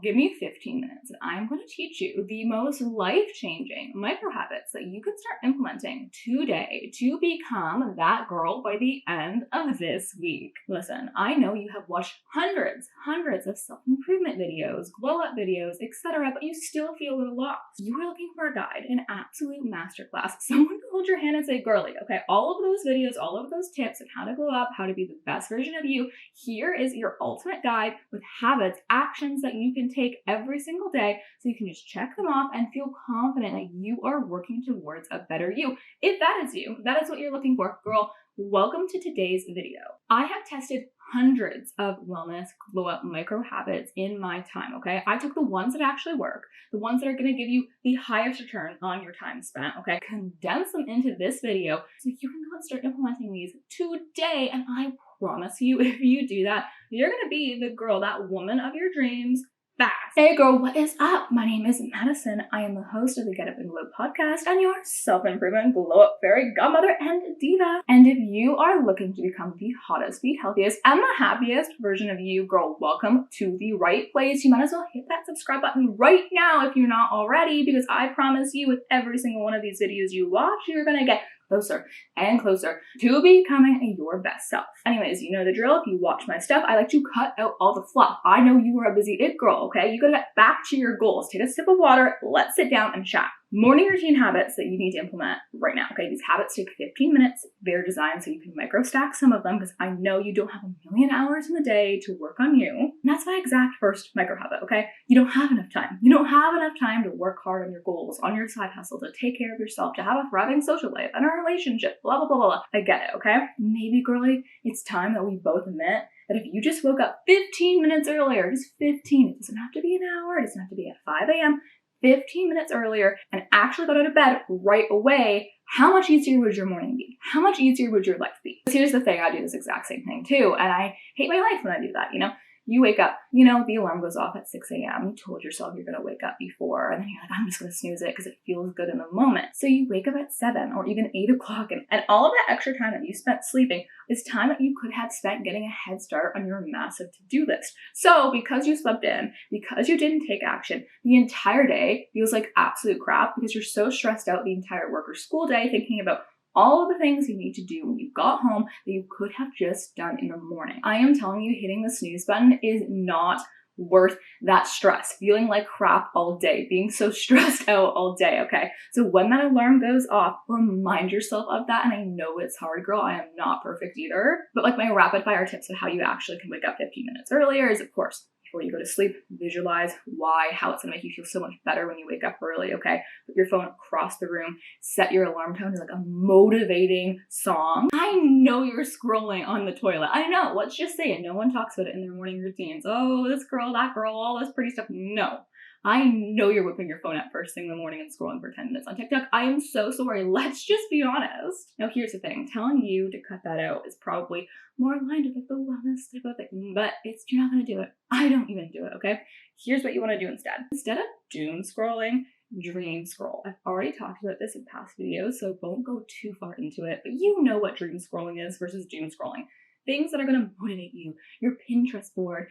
give me 15 minutes and I'm going to teach you the most life-changing micro habits that you can start implementing today to become that girl by the end of this week. Listen, I know you have watched hundreds of self-improvement videos, glow-up videos, etc., but you still feel a little lost. You are looking for a guide, an absolute masterclass, someone to hold your hand and say, girly, okay, all of those videos, all of those tips on how to glow up, how to be the best version of you, here is your ultimate guide with habits, actions that you can take every single day so you can just check them off and feel confident that you are working towards a better you. If that is you, that is what you're looking for, girl, welcome to today's video. I have tested hundreds of wellness glow up micro habits in my time, okay? I took the ones that actually work, the ones that are going to give you the highest return on your time spent, okay? Condense them into this video so you can go and start implementing these today, and I promise you, if you do that, you're going to be the girl, that woman of your dreams, fast. Hey girl, what is up? My name is Madison. I am the host of the Get Up and Glow podcast and your self-improvement glow up fairy godmother and diva. And if you are looking to become the hottest, the healthiest, and the happiest version of you, girl, welcome to the right place. You might as well hit that subscribe button right now if you're not already, because I promise you with every single one of these videos you watch, you're gonna get closer and closer to becoming your best self. Anyways, you know the drill. If you watch my stuff, I like to cut out all the fluff. I know you are a busy it girl, okay? You gotta get back to your goals. Take a sip of water, let's sit down and chat. Morning routine habits that you need to implement right now, okay? These habits take 15 minutes. They're designed so you can micro stack some of them because I know you don't have a million hours in the day to work on you. And that's my exact first micro habit, okay? You don't have enough time. You don't have enough time to work hard on your goals, on your side hustle, to take care of yourself, to have a thriving social life and a relationship, blah, blah, blah, blah, blah. I get it, okay? Maybe, girly, it's time that we both admit that if you just woke up 15 minutes earlier, just 15, it doesn't have to be an hour, it doesn't have to be at 5 a.m., 15 minutes earlier and actually got out of bed right away, how much easier would your morning be? How much easier would your life be? Because here's the thing, I do this exact same thing too, and I hate my life when I do that, you know? You wake up, you know, the alarm goes off at 6 a.m. You told yourself you're going to wake up before, and then you're like, I'm just going to snooze it because it feels good in the moment. So you wake up at 7 or even 8 o'clock, and all of that extra time that you spent sleeping is time that you could have spent getting a head start on your massive to-do list. So because you slept in, because you didn't take action, the entire day feels like absolute crap because you're so stressed out the entire work or school day thinking about all of the things you need to do when you got home that you could have just done in the morning. I am telling you, hitting the snooze button is not worth that stress, feeling like crap all day, being so stressed out all day, okay? So when that alarm goes off, remind yourself of that. And I know it's hard, girl. I am not perfect either. But like my rapid fire tips of how you actually can wake up 15 minutes earlier is, of course, before you go to sleep, visualize why, how it's gonna make you feel so much better when you wake up early, okay? Put your phone across the room, set your alarm tone to like a motivating song. I know you're scrolling on the toilet. I know, let's just say it. No one talks about it in their morning routines. Oh, this girl, that girl, all this pretty stuff. No. I know you're whipping your phone out first thing in the morning and scrolling for 10 minutes on TikTok. I am so sorry. Let's just be honest. Now, here's the thing. Telling you to cut that out is probably more aligned with like the wellness type of thing, but you're not going to do it. I don't even do it, okay? Here's what you want to do instead. Instead of doom scrolling, dream scroll. I've already talked about this in past videos, so won't go too far into it, but you know what dream scrolling is versus doom scrolling. Things that are going to motivate you, your Pinterest board,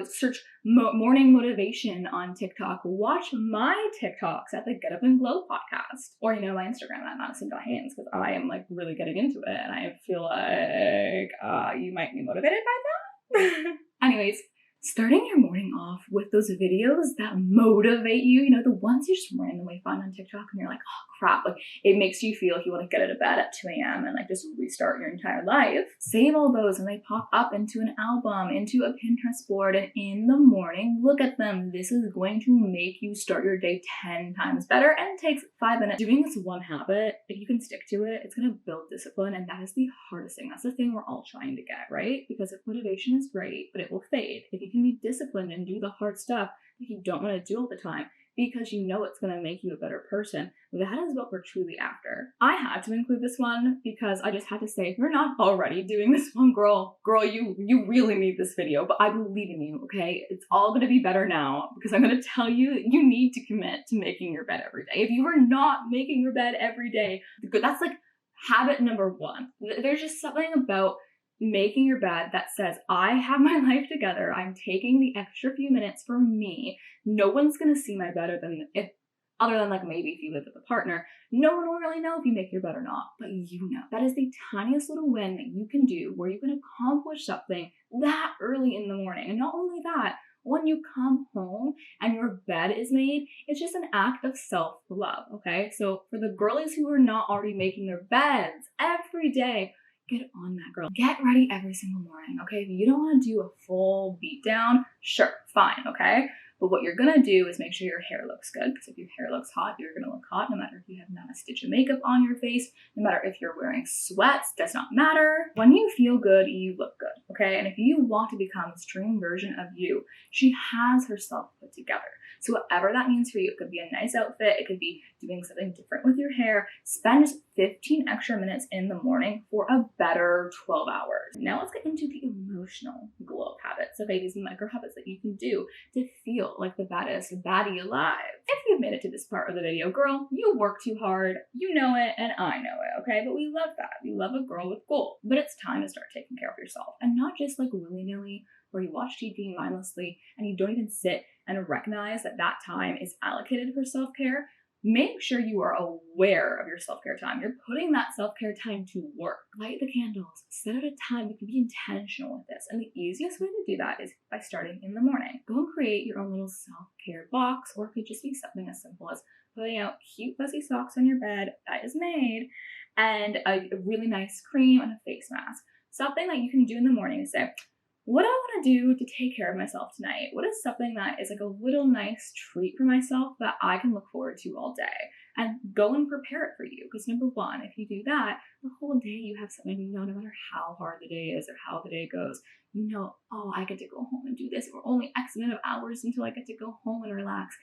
search morning motivation on TikTok. Watch my TikToks at the Get Up and Glow podcast, or, you know, my Instagram at madison.haynes, because I am like really getting into it and I feel like you might be motivated by that. Anyways, starting your morning off with those videos that motivate you, you know, the ones you just randomly find on TikTok and you're like, oh crap, like it makes you feel like you want to get out of bed at 2 a.m. and like just restart your entire life. Save all those and they pop up into an album, into a Pinterest board, and in the morning, look at them. This is going to make you start your day 10 times better and takes 5 minutes. Doing this one habit, if you can stick to it, it's going to build discipline, and that is the hardest thing. That's the thing we're all trying to get, right? Because if motivation is great, but it will fade. If you can be disciplined and do the hard stuff that you don't want to do all the time because you know it's going to make you a better person, that is what we're truly after. I had to include this one because I just had to say, if you're not already doing this one, girl, you really need this video, but I believe in you, okay? It's all going to be better now because I'm going to tell you, you need to commit to making your bed every day. If you are not making your bed every day, that's like habit number one. There's just something about making your bed that says, I have my life together. I'm taking the extra few minutes for me. No one's going to see my bed other than like maybe if you live with a partner, no one will really know if you make your bed or not, but you know. That is the tiniest little win that you can do where you can accomplish something that early in the morning. And not only that, when you come home and your bed is made, it's just an act of self-love, okay? So for the girlies who are not already making their beds every day, get on that, girl. Get ready every single morning, okay? If you don't want to do a full beat down, sure, fine, okay? But what you're gonna do is make sure your hair looks good, because if your hair looks hot, you're gonna look hot no matter if you have not a stitch of makeup on your face, no matter if you're wearing sweats, does not matter. When you feel good, you look good, okay? And if you want to become this dream version of you, she has herself put together. So whatever that means for you, it could be a nice outfit, it could be doing something different with your hair. Spend just 15 extra minutes in the morning for a better 12 hours. Now let's get into the emotional glow up habits. Okay, these micro habits that you can do to feel like the baddest baddie alive. If you've made it to this part of the video, girl, you work too hard, you know it, and I know it, okay? But we love that. We love a girl with goals. But it's time to start taking care of yourself, and not just like willy-nilly, where you watch TV mindlessly and you don't even sit and recognize that that time is allocated for self-care. Make sure you are aware of your self-care time. You're putting that self-care time to work. Light the candles, set out a time. You can be intentional with this. And the easiest way to do that is by starting in the morning. Go and create your own little self-care box, or it could just be something as simple as putting out cute fuzzy socks on your bed that is made, and a really nice cream and a face mask. Something that you can do in the morning is say, what do I want to do to take care of myself tonight? What is something that is like a little nice treat for myself that I can look forward to all day? And go and prepare it for you. Because number one, if you do that, the whole day you have something, you know, no matter how hard the day is or how the day goes, you know, oh, I get to go home and do this. Or only X amount of hours until I get to go home and relax.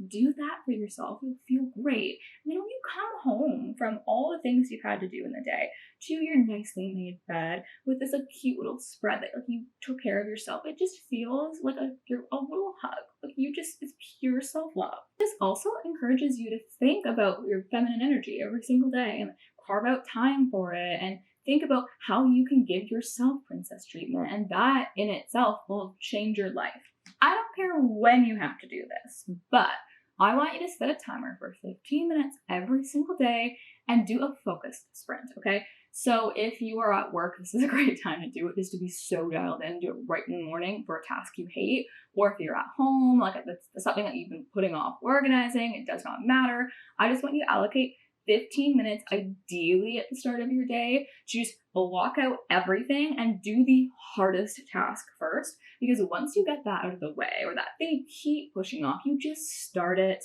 Do that for yourself. You'll feel great. And then when you come home from all the things you've had to do in the day to your nicely made bed with this cute little spread that like you took care of yourself, it just feels like a little hug. Like it's pure self-love. This also encourages you to think about your feminine energy every single day and carve out time for it, and think about how you can give yourself princess treatment, and that in itself will change your life. I don't care when you have to do this, but I want you to set a timer for 15 minutes every single day and do a focused sprint, okay? So if you are at work, this is a great time to do it, just to be so dialed in, do it right in the morning for a task you hate. Or if you're at home, like that's something that you've been putting off organizing, it does not matter. I just want you to allocate 15 minutes, ideally at the start of your day, to just block out everything and do the hardest task first. Because once you get that out of the way, or that thing you keep pushing off, you just start it.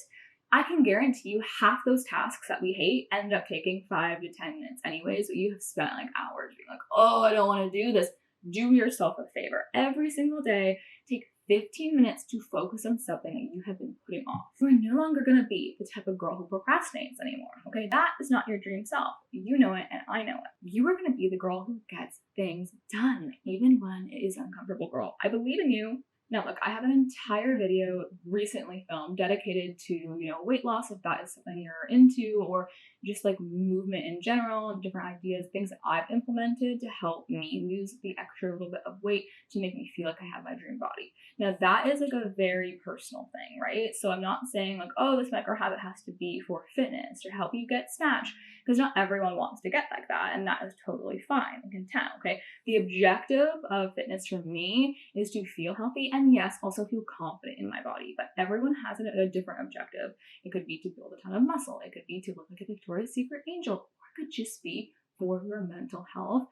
I can guarantee you half those tasks that we hate end up taking 5 to 10 minutes anyways, but you have spent like hours being like, oh, I don't want to do this. Do yourself a favor. Every single day, take 15 minutes to focus on something that you have been putting off. You're no longer going to be the type of girl who procrastinates anymore, okay? That is not your dream self. You know it and I know it. You are going to be the girl who gets things done, even when it is uncomfortable, girl. I believe in you. Now, look, I have an entire video recently filmed dedicated to, weight loss, if that is something you're into, or just like movement in general, different ideas, things that I've implemented to help me lose the extra little bit of weight to make me feel like I have my dream body. Now, that is like a very personal thing, right? So I'm not saying like, oh, this micro habit has to be for fitness or help you get snatch, because not everyone wants to get like that, and that is totally fine and content, okay? The objective of fitness for me is to feel healthy and, yes, also feel confident in my body, but everyone has a different objective. It could be to build a ton of muscle, it could be to look like a Victoria's Secret angel, or it could just be for your mental health.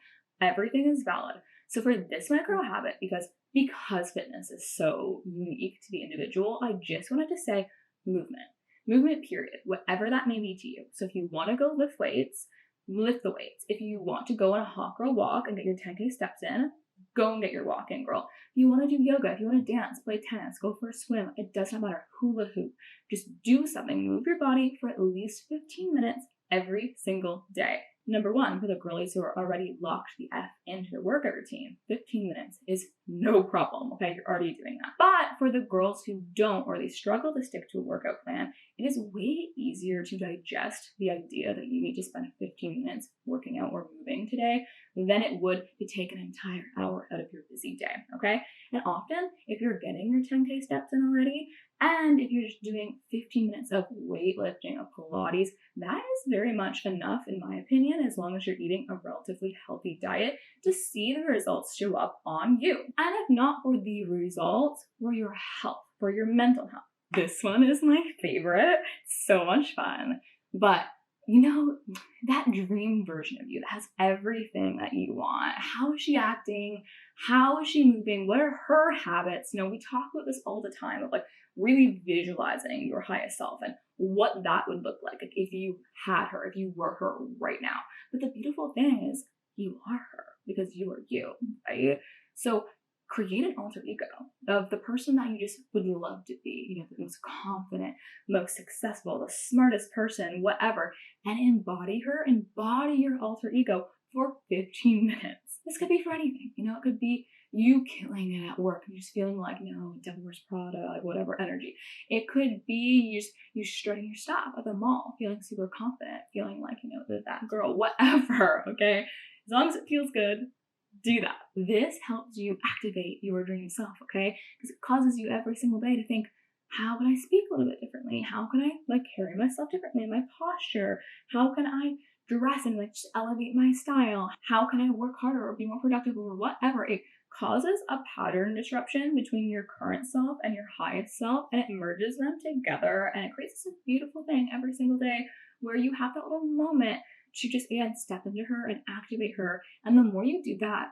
Everything is valid. So for this micro habit, because fitness is so unique to the individual, I just wanted to say movement period, whatever that may be to you. So if you want to go lift weights, lift the weights. If you want to go on a hot girl walk and get your 10K steps in, go and get your walk in, girl. If you want to do yoga, if you want to dance, play tennis, go for a swim, it does not matter. Hula hoop. Just do something. Move your body for at least 15 minutes every single day. Number one, for the girlies who are already locked the F into their workout routine, 15 minutes is no problem. Okay, you're already doing that. But for the girls who don't, or they struggle to stick to a workout plan, it is way easier to digest the idea that you need to spend 15 minutes working out or moving today than it would to take an entire hour out of your busy day. Okay, and often if you're getting your 10K steps in already, and if you're just doing 15 minutes of weightlifting, of Pilates, that is very much enough, in my opinion, as long as you're eating a relatively healthy diet, to see the results show up on you. And if not for the results, for your health, for your mental health. This one is my favorite. So much fun. But that dream version of you that has everything that you want. How is she acting? How is she moving? What are her habits? We talk about this all the time of like really visualizing your highest self and what that would look like if you had her, if you were her right now. But the beautiful thing is you are her because you are you, right? So create an alter ego of the person that you just would love to be, the most confident, most successful, the smartest person, whatever, and embody your alter ego for 15 minutes. This could be for anything, it could be you killing it at work and just feeling like, Devil Wears Prada, like whatever energy. It could be you strutting your stuff at the mall, feeling super confident, feeling like, that girl, whatever, okay? As long as it feels good, do that. This helps you activate your dream self, okay? Because it causes you every single day to think, how can I speak a little bit differently? How can I carry myself differently in my posture? How can I dress and just elevate my style? How can I work harder or be more productive or whatever? It causes a pattern disruption between your current self and your highest self, and it merges them together, and it creates this beautiful thing every single day where you have that little moment to just, again, step into her and activate her. And the more you do that,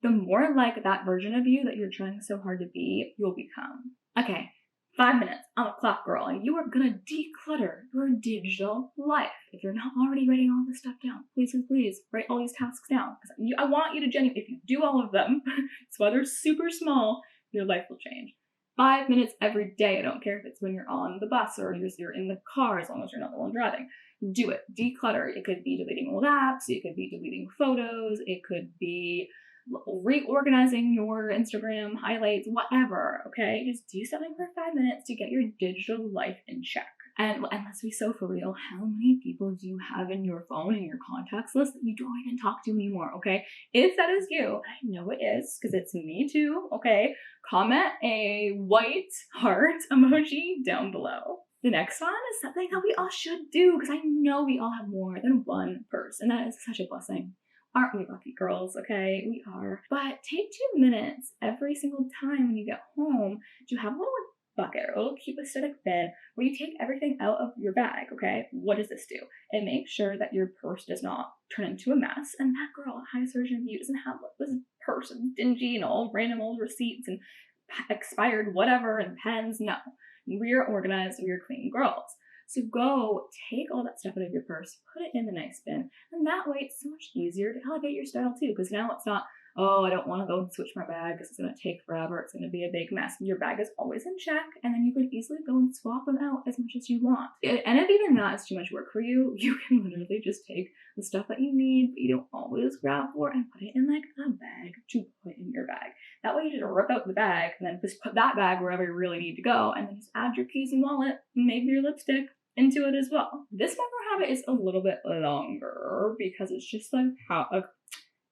the more like that version of you that you're trying so hard to be, you'll become. Okay, 5 minutes on the clock, girl, and you are gonna declutter your digital life. If you're not already writing all this stuff down, please write all these tasks down. Because I want you to genuinely, if you do all of them, it's whether super small, your life will change. 5 minutes every day. I don't care if it's when you're on the bus or you're in the car, as long as you're not the one driving. Do it. Declutter. It could be deleting old apps. It could be deleting photos. It could be reorganizing your Instagram highlights, whatever, okay? Just do something for 5 minutes to get your digital life in check. And let's be so for real, how many people do you have in your phone and your contacts list that you don't even talk to anymore, okay? If that is you, I know it is, because it's me too, okay? Comment a white heart emoji down below. The next one is something that we all should do, because I know we all have more than one purse, and that is such a blessing. Aren't we lucky girls, okay? We are. But take 2 minutes every single time when you get home to have a little bucket or a little cute aesthetic bin where you take everything out of your bag, okay? What does this do? It makes sure that your purse does not turn into a mess, and that girl, highest version of you, doesn't have this purse of dingy and all random old receipts and expired whatever and pens. No. We're organized, we're clean girls. So go take all that stuff out of your purse, put it in the nice bin, and that way it's so much easier to elevate your style too, because now it's not, oh, I don't want to go and switch my bag because it's going to take forever, it's going to be a big mess. Your bag is always in check, and then you can easily go and swap them out as much as you want. And if even that is too much work for you, you can literally just take the stuff that you need, but you don't always grab for, and put it in like a bag to put in your bag. That way you just rip out the bag and then just put that bag wherever you really need to go, and then just add your keys and wallet, maybe your lipstick into it as well. This micro habit is a little bit longer because it's just like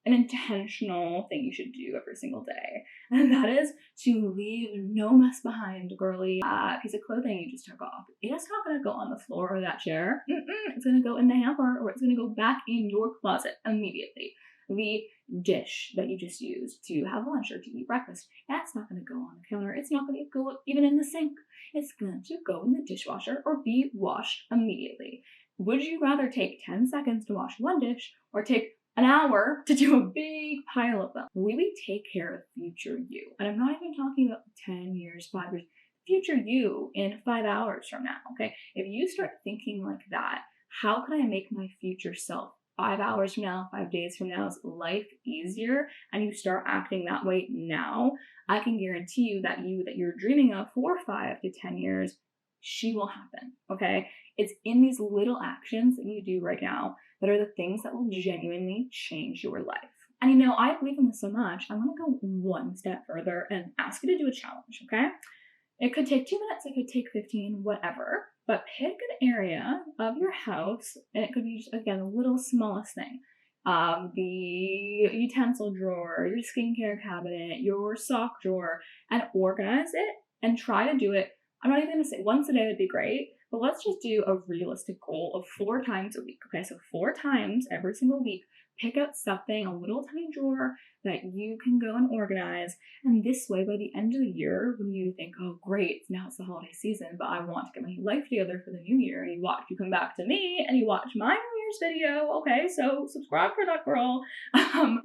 an intentional thing you should do every single day. And that is to leave no mess behind, girly. A piece of clothing you just took off. It's not going to go on the floor or that chair. It's going to go in the hamper, or it's going to go back in your closet immediately. The dish that you just used to have lunch or to eat breakfast, that's not going to go on the counter. It's not going to go even in the sink. It's going to go in the dishwasher or be washed immediately. Would you rather take 10 seconds to wash one dish or take an hour to do a big pile of them? Really take care of future you. And I'm not even talking about 10 years, 5 years, future you in 5 hours from now, okay? If you start thinking like that, how can I make my future self 5 hours from now, 5 days from now's life easier, and you start acting that way now, I can guarantee you that you're dreaming of for 5 to 10 years, she will happen, okay? It's in these little actions that you do right now that are the things that will genuinely change your life. And you know, I believe in this so much, I'm going to go one step further and ask you to do a challenge, okay? It could take 2 minutes, it could take 15, whatever, but pick an area of your house, and it could be just, again, the little smallest thing. The utensil drawer, your skincare cabinet, your sock drawer, and organize it and try to do it. I'm not even going to say once a day would be great, but let's just do a realistic goal of 4 times a week. Okay, so 4 times every single week, pick out something, a little tiny drawer that you can go and organize. And this way, by the end of the year, when you think, oh, great, now it's the holiday season, but I want to get my life together for the new year, and you come back to me and you watch my New Year's video. Okay, so subscribe for that, girl.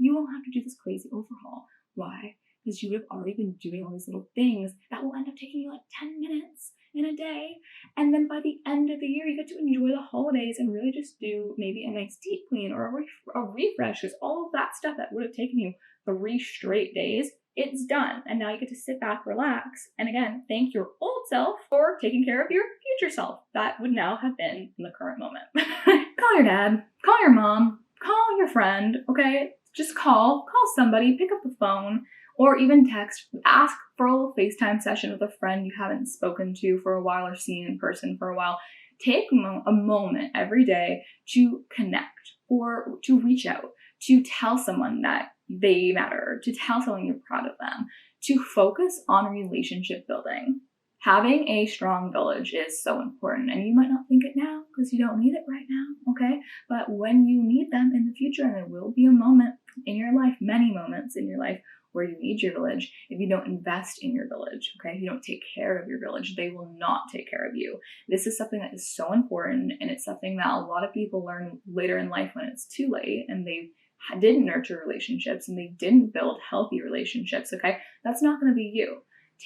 You won't have to do this crazy overhaul. Why? Because you would have already been doing all these little things that will end up taking you like 10 minutes in a day. And then by the end of the year, you get to enjoy the holidays and really just do maybe a nice deep clean or a refresh, because all of that stuff that would have taken you 3 straight days, it's done. And now you get to sit back, relax, and again, thank your old self for taking care of your future self. That would now have been in the current moment. Call your dad, call your mom, call your friend, okay? Just call somebody, pick up the phone, or even text, ask for a little FaceTime session with a friend you haven't spoken to for a while or seen in person for a while. Take a moment every day to connect or to reach out, to tell someone that they matter, to tell someone you're proud of them, to focus on relationship building. Having a strong village is so important, and you might not think it now because you don't need it right now, okay? But when you need them in the future, and there will be a moment in your life, many moments in your life, where you need your village, if you don't invest in your village, okay? If you don't take care of your village, they will not take care of you. This is something that is so important, and it's something that a lot of people learn later in life when it's too late, and they didn't nurture relationships, and they didn't build healthy relationships, okay? That's not going to be you.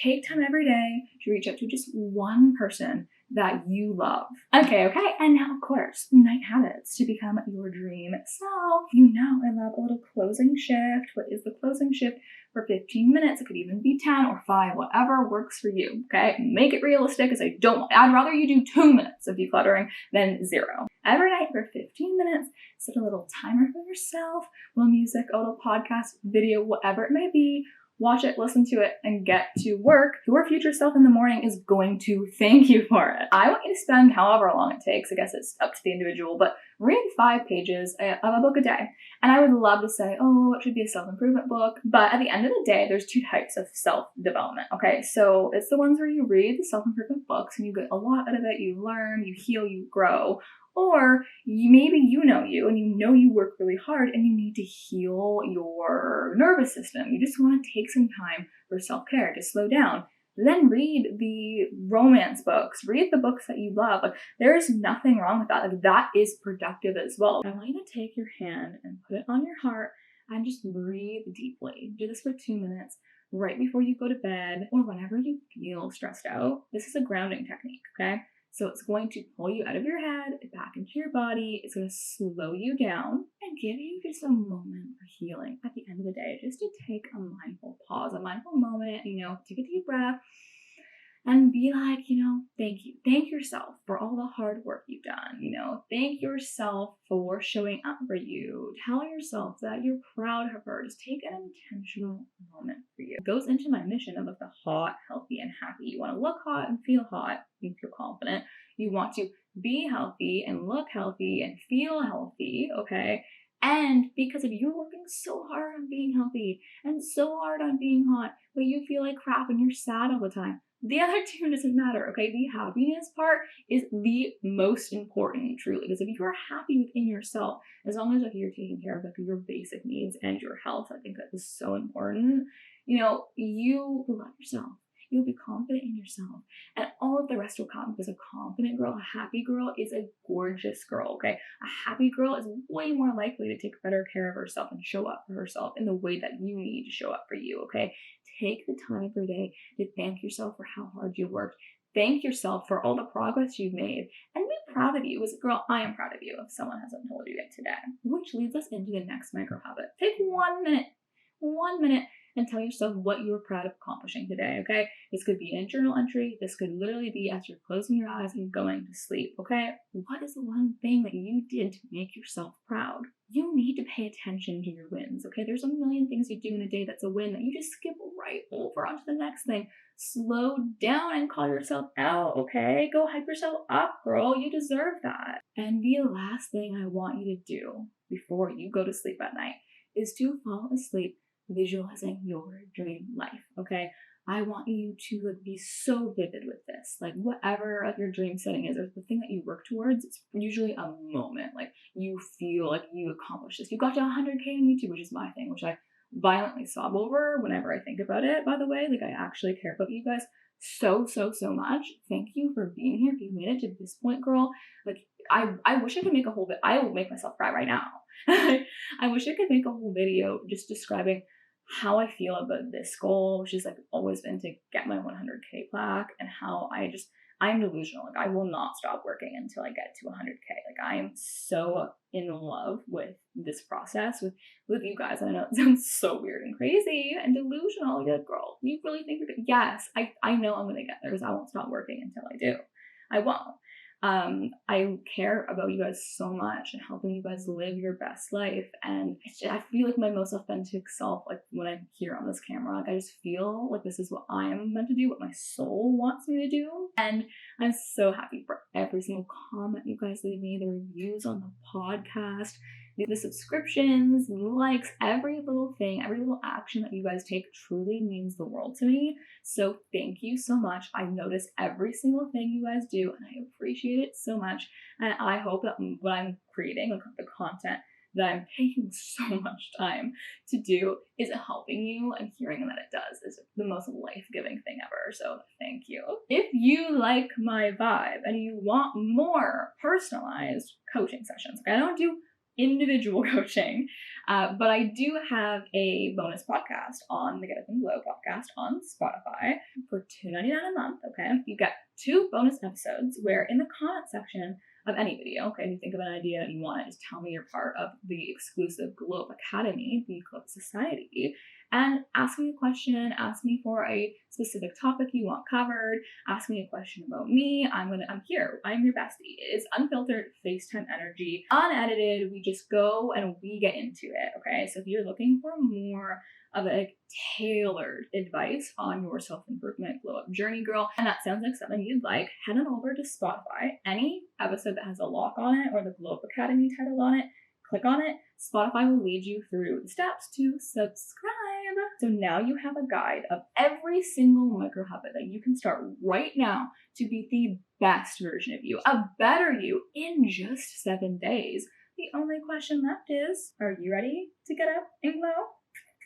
Take time every day to reach out to just one person that you love. Okay, and now, of course, night habits to become your dream self. You know, I love a little closing shift. What is the closing shift? For 15 minutes, it could even be 10 or 5, whatever works for you, okay? Make it realistic, because I'd rather you do 2 minutes of decluttering than 0. Every night for 15 minutes, set a little timer for yourself, a little music, a little podcast, video, whatever it may be. Watch it, listen to it, and get to work. Your future self in the morning is going to thank you for it. I want you to spend however long it takes. I guess it's up to the individual, but read 5 pages of a book a day. And I would love to say, oh, it should be a self-improvement book. But at the end of the day, there's 2 types of self-development, okay? So it's the ones where you read the self-improvement books and you get a lot out of it, you learn, you heal, you grow. Or maybe you know you, and you know you work really hard and you need to heal your nervous system. You just want to take some time for self-care, to slow down. Then read the romance books. Read the books that you love. Like, there's nothing wrong with that. Like, that is productive as well. I want you to take your hand and put it on your heart and just breathe deeply. Do this for 2 minutes right before you go to bed or whenever you feel stressed out. This is a grounding technique, okay? So it's going to pull you out of your head, back into your body. It's going to slow you down and give you just a moment for healing at the end of the day, just to take a mindful pause, a mindful moment, take a deep breath and be like, thank you. Thank yourself for all the hard work you've done. Thank yourself for showing up for you. Tell yourself that you're proud of her. Just take an intentional moment for you. It goes into my mission of the hot, healthy, and happy. You want to look hot and feel hot and feel confident. You want to be healthy and look healthy and feel healthy, okay? And because if you're working so hard on being healthy and so hard on being hot, but you feel like crap and you're sad all the time, the other 2 doesn't matter, okay? The happiness part is the most important, truly. Because if you're happy within yourself, as long as you're taking care of your basic needs and your health, I think that is so important. You will love yourself. You'll be confident in yourself. And all of the rest will come, because a confident girl, a happy girl is a gorgeous girl, okay? A happy girl is way more likely to take better care of herself and show up for herself in the way that you need to show up for you, okay? Take the time every day to thank yourself for how hard you worked. Thank yourself for all the progress you've made, and be proud of you. As a girl, I am proud of you if someone hasn't told you yet today. Which leads us into the next micro habit. Take 1 minute and tell yourself what you were proud of accomplishing today, okay? This could be a journal entry. This could literally be as you're closing your eyes and going to sleep, okay? What is the one thing that you did to make yourself proud? You need to pay attention to your wins, okay? There's a million things you do in a day that's a win that you just skip right over onto the next thing. Slow down and call yourself out, okay? Go hype yourself up, girl. You deserve that. And the last thing I want you to do before you go to sleep at night is to fall asleep visualizing your dream life, okay? I want you to be so vivid with this. Like whatever your dream setting is, or the thing that you work towards, it's usually a moment. Like you feel like you accomplished this. You got to 100K on YouTube, which is my thing, which I violently sob over whenever I think about it, by the way. Like I actually care about you guys so much. Thank you for being here. If you made it to this point, girl, like I wish I could make a whole I will make myself cry right now. I wish I could make a whole video just describing how I feel about this goal, which is like always been to get my 100K plaque, and how I'm delusional. Like I will not stop working until I get to 100K. Like I am so in love with this process with you guys. And I know it sounds so weird and crazy and delusional. You're like, girl, you really think you're good? Yes, I know I'm gonna get there because I won't stop working until I do. I won't. I care about you guys so much and helping you guys live your best life. And I feel like my most authentic self, like when I'm here on this camera, like I just feel like this is what I am meant to do, what my soul wants me to do. And I'm so happy for every single comment you guys leave me, the reviews on the podcast, the subscriptions, the likes, every little thing, every little action that you guys take truly means the world to me. So thank you so much. I notice every single thing you guys do and I appreciate it so much. And I hope that what I'm creating, like the content that I'm taking so much time to do, is helping you, and hearing that it does is the most life-giving thing ever. So thank you. If you like my vibe and you want more personalized coaching sessions, like I don't do individual coaching, but I do have a bonus podcast on the Get Up and Glow podcast on Spotify for $2.99 a month, okay? You get 2 bonus episodes where in the comment section of any video, okay, if you think of an idea and you want it, just tell me you're part of the exclusive Glow Up Academy, the Glow Up Society, and ask me a question, ask me for a specific topic you want covered, ask me a question about me. I'm here. I'm your bestie. It is unfiltered FaceTime energy, unedited. We just go and we get into it, okay? So if you're looking for more of a tailored advice on your self-improvement glow up journey, girl, and that sounds like something you'd like, head on over to Spotify. Any episode that has a lock on it or the Glow Up Academy title on it, click on it. Spotify will lead you through the steps to subscribe. So now you have a guide of every single micro habit that you can start right now to be the best version of you, a better you in just 7 days. The only question left is, are you ready to get up and glow?